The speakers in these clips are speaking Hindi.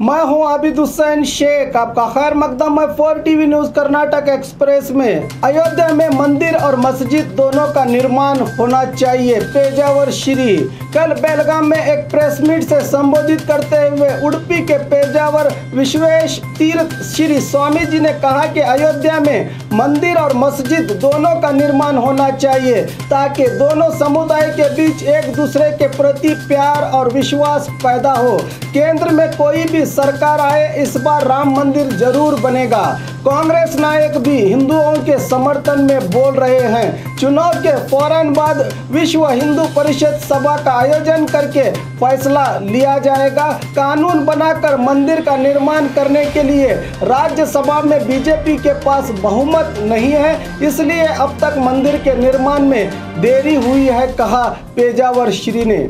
मैं हूं आबिद हुसैन शेख, आपका खैर मकदम है 4 टीवी न्यूज कर्नाटक एक्सप्रेस में। अयोध्या में मंदिर और मस्जिद दोनों का निर्माण होना चाहिए, पेजावर श्री। कल बेलगाम में एक प्रेस मीट से संबोधित करते हुए उडुपी के पेजावर विश्वेश तीर्थ श्री स्वामी जी ने कहा कि अयोध्या में मंदिर और मस्जिद दोनों का निर्माण होना चाहिए ताकि दोनों समुदाय के बीच एक दूसरे के प्रति प्यार और विश्वास पैदा हो। केंद्र में कोई भी सरकार आए, इस बार राम मंदिर जरूर बनेगा। कांग्रेस नायक भी हिंदुओं के समर्थन में बोल रहे हैं। चुनाव के फौरन बाद विश्व हिंदू परिषद सभा का आयोजन करके फैसला लिया जाएगा। कानून बनाकर मंदिर का निर्माण करने के लिए राज्यसभा में बीजेपी के पास बहुमत नहीं है, इसलिए अब तक मंदिर के निर्माण में देरी हुई है, कहा पेजावर श्री ने।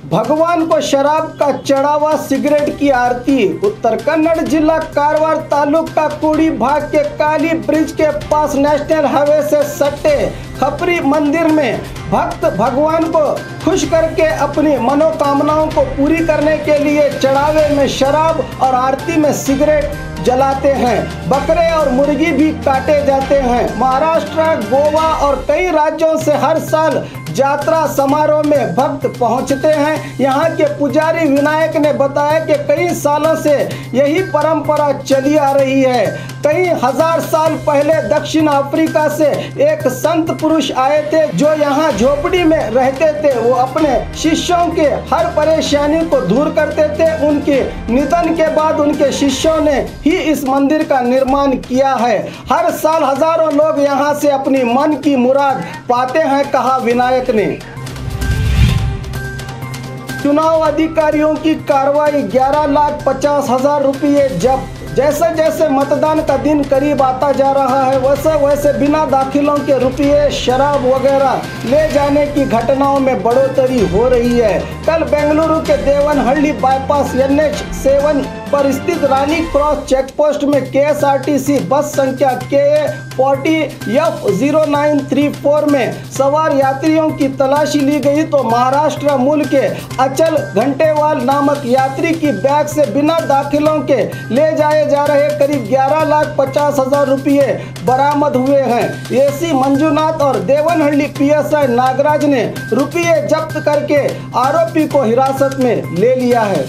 भगवान को शराब का चढ़ावा, सिगरेट की आरती। उत्तर कन्नड़ जिला कारवार तालुका कुड़ी भाग के काली ब्रिज के पास नेशनल हाईवे से सटे खपरी मंदिर में भक्त भगवान को खुश करके अपनी मनोकामनाओं को पूरी करने के लिए चढ़ावे में शराब और आरती में सिगरेट जलाते हैं। बकरे और मुर्गी भी काटे जाते हैं। महाराष्ट्र, गोवा और कई राज्यों से हर साल यात्रा समारोह में भक्त पहुंचते हैं। यहाँ के पुजारी विनायक ने बताया कि कई सालों से यही परंपरा चली आ रही है। कई हजार साल पहले दक्षिण अफ्रीका से एक संत पुरुष आए थे जो यहाँ झोपड़ी में रहते थे। वो अपने शिष्यों के हर परेशानी को दूर करते थे। उनके निधन के बाद उनके शिष्यों ने ही इस मंदिर का निर्माण किया है। हर साल हजारों लोग यहाँ से अपनी मन की मुराद पाते हैं, कहा विनायक ने। चुनाव अधिकारियों की कार्रवाई, 11,50,000 रुपये जब्त। जैसे जैसे मतदान का दिन करीब आता जा रहा है, वैसे वैसे बिना दाखिलों के रुपये, शराब वगैरह ले जाने की घटनाओं में बढ़ोतरी हो रही है। कल बेंगलुरु के देवनहल्ली बाईपास NH 7 पर स्थित रानी क्रॉस चेकपोस्ट में KSRTC बस संख्या KA 40F0934 में सवार यात्रियों की तलाशी ली गई तो महाराष्ट्र मूल के अचल घंटेवाल नामक यात्री की बैग से बिना दाखिलों के ले जाए जा रहे करीब 11,50,000 रुपये बरामद हुए हैं। AC मंजुनाथ और देवनहल्ली PSI नागराज ने रुपये जब्त करके आरोपी को हिरासत में ले लिया है।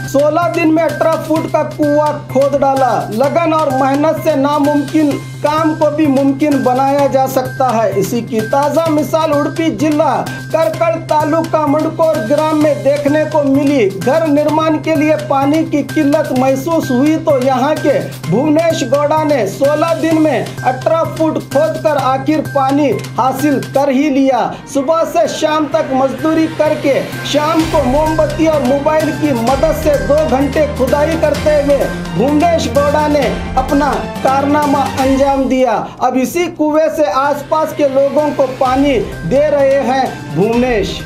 16 दिन में 18 फुट का कुआं खोद डाला। लगन और मेहनत से नामुमकिन काम को भी मुमकिन बनाया जा सकता है। इसी की ताज़ा मिसाल उडुपी जिला करकल तालुका मंडकोर ग्राम में देखने को मिली। घर निर्माण के लिए पानी की किल्लत महसूस हुई तो यहाँ के भुवनेश गौड़ा ने 16 दिन में 18 फुट खोदकर आखिर पानी हासिल कर ही लिया। सुबह से शाम तक मजदूरी करके शाम को मोमबत्ती और मोबाइल की मदद से 2 घंटे खुदाई करते हुए भुवनेश गौड़ा ने अपना कारनामा अंजाम दिया। अब इसी कुएं से आसपास के लोगों को पानी दे रहे हैं भुवनेश।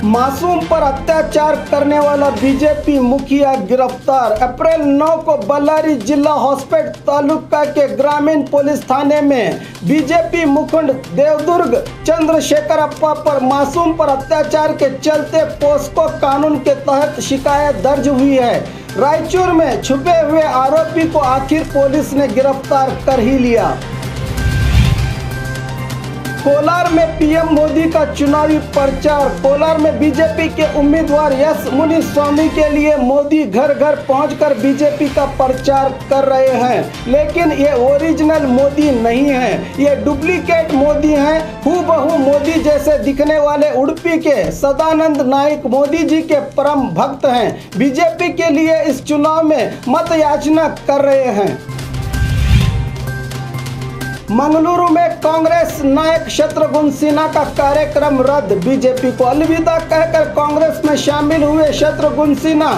मासूम पर अत्याचार करने वाला बीजेपी मुखिया गिरफ्तार। अप्रैल 9 को बल्लारी जिला हॉस्पेट तालुका के ग्रामीण पुलिस थाने में बीजेपी मुखंड देवदुर्ग चंद्रशेखरप्पा पर मासूम पर अत्याचार के चलते पोस्को कानून के तहत शिकायत दर्ज हुई है। रायचूर में छुपे हुए आरोपी को आखिर पुलिस ने गिरफ्तार कर ही लिया। कोलार में पीएम मोदी का चुनावी प्रचार। कोलार में बीजेपी के उम्मीदवार एस मुनिस्वामी के लिए मोदी घर घर पहुंचकर बीजेपी का प्रचार कर रहे हैं, लेकिन ये ओरिजिनल मोदी नहीं है, ये डुप्लीकेट मोदी हैं। हूबहू मोदी जैसे दिखने वाले उडुपी के सदानंद नाइक मोदी जी के परम भक्त हैं। बीजेपी के लिए इस चुनाव में मत याचना कर रहे हैं। मंगलुरु में कांग्रेस नायक शत्रुघ्न सिन्हा का कार्यक्रम रद्द। बीजेपी को अलविदा कहकर कांग्रेस में शामिल हुए शत्रुघ्न सिन्हा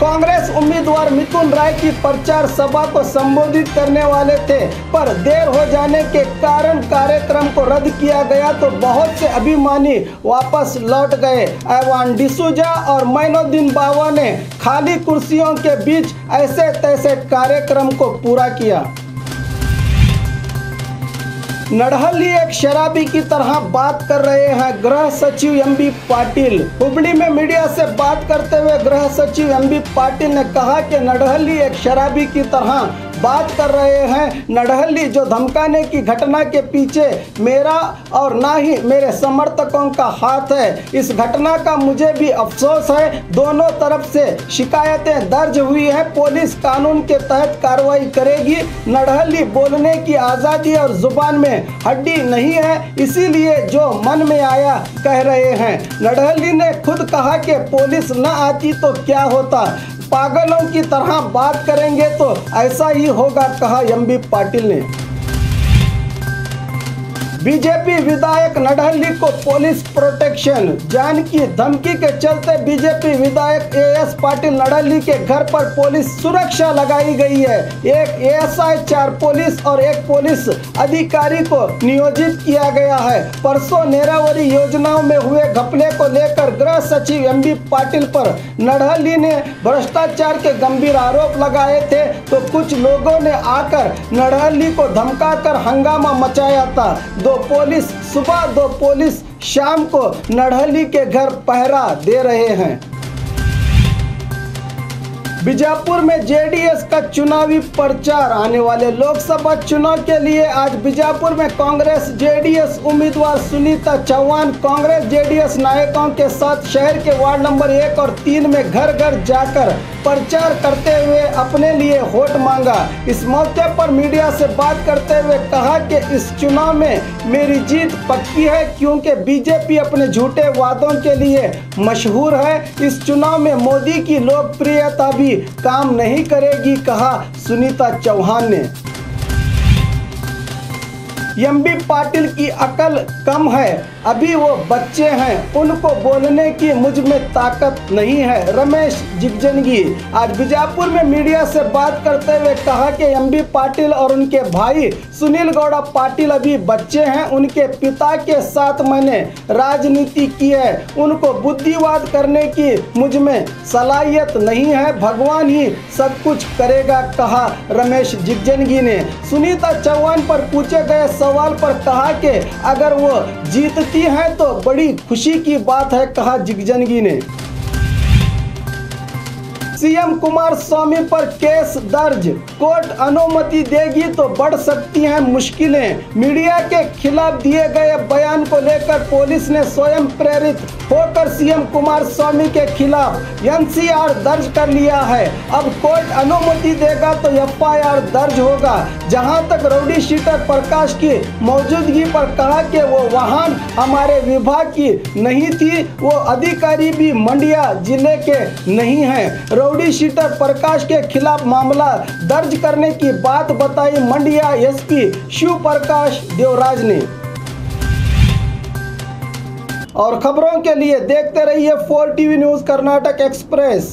कांग्रेस उम्मीदवार मिथुन राय की प्रचार सभा को संबोधित करने वाले थे, पर देर हो जाने के कारण कार्यक्रम को रद्द किया गया तो बहुत से अभिमानी वापस लौट गए। एवान डिसूजा और मैनुद्दीन बावा ने खाली कुर्सियों के बीच ऐसे तैसे कार्यक्रम को पूरा किया। नडहल्ली एक शराबी की तरह बात कर रहे हैं गृह सचिव एमबी पाटिल। हुबली में मीडिया से बात करते हुए गृह सचिव एमबी पाटिल ने कहा कि नडहल्ली एक शराबी की तरह बात कर रहे हैं। नडहल्ली जो धमकाने की घटना के पीछे मेरा और ना ही मेरे समर्थकों का हाथ है। इस घटना का मुझे भी अफसोस है। दोनों तरफ से शिकायतें दर्ज हुई है। पुलिस कानून के तहत कार्रवाई करेगी। नडहल्ली बोलने की आज़ादी और जुबान में हड्डी नहीं है, इसीलिए जो मन में आया कह रहे हैं। नडहल्ली ने खुद कहा कि पुलिस न आती तो क्या होता, पागलों की तरह बात करेंगे तो ऐसा ही होगा, कहा एमबी पाटिल ने। बीजेपी विधायक नडहल्ली को पुलिस प्रोटेक्शन। जान की धमकी के चलते बीजेपी विधायक एएस पाटिल नडहल्ली के घर पर पुलिस सुरक्षा लगाई गई है। एक एएसआई, 4 पुलिस और 1 पुलिस अधिकारी को नियोजित किया गया है। परसों नेरावरी योजनाओं में हुए घपले को लेकर गृह सचिव एमबी पाटिल पर नडहल्ली ने भ्रष्टाचार के गंभीर आरोप लगाए थे, तो कुछ लोगों ने आकर नडहल्ली को धमकाकर हंगामा मचाया था। 2 पुलिस सुबह, 2 पुलिस शाम को नडहल्ली के घर पहरा दे रहे हैं। बीजापुर में जेडीएस का चुनावी प्रचार। आने वाले लोकसभा चुनाव के लिए आज बीजापुर में कांग्रेस जेडीएस उम्मीदवार सुनीता चौहान कांग्रेस जेडीएस नायकों के साथ शहर के वार्ड नंबर 1 और 3 में घर घर जाकर प्रचार करते हुए अपने लिए वोट मांगा। इस मौके पर मीडिया से बात करते हुए कहा कि इस चुनाव में मेरी जीत पक्की है, क्योंकि बीजेपी अपने झूठे वादों के लिए मशहूर है। इस चुनाव में मोदी की लोकप्रियता भी काम नहीं करेगी, कहा सुनीता चौहान ने। एमबी पाटिल की अकल कम है, अभी वो बच्चे हैं, उनको बोलने की मुझ में ताकत नहीं है, रमेश जिगजनगी। आज बीजापुर में मीडिया से बात करते हुए कहा कि एमबी पाटिल और उनके भाई सुनील गौड़ा पाटिल अभी बच्चे हैं। उनके पिता के साथ मैंने राजनीति की है, उनको बुद्धिवाद करने की मुझ में सलाहियत नहीं है, भगवान ही सब कुछ करेगा, कहा रमेश जिगजनगी ने। सुनीता चौहान पर पूछे गए सवाल पर कहा कि अगर वो जीतती हैं तो बड़ी खुशी की बात है, कहा जिगजनगी ने। सीएम कुमारस्वामी पर केस दर्ज, कोर्ट अनुमति देगी तो बढ़ सकती हैं मुश्किलें। मीडिया के खिलाफ दिए गए बयान को लेकर पुलिस ने स्वयं प्रेरित होकर सीएम कुमारस्वामी के खिलाफ एनसीआर दर्ज कर लिया है। अब कोर्ट अनुमति देगा तो एफआईआर दर्ज होगा। जहां तक राउडी शीटर प्रकाश की मौजूदगी पर कहा कि वो वाहन हमारे विभाग की नहीं थी, वो अधिकारी भी मंडिया जिले के नहीं हैं। राउडी शीटर प्रकाश के खिलाफ मामला दर्ज करने की बात बताई मंडिया एसपी शिव प्रकाश देवराज ने। और खबरों के लिए देखते रहिए 4 टीवी न्यूज़ कर्नाटक एक्सप्रेस।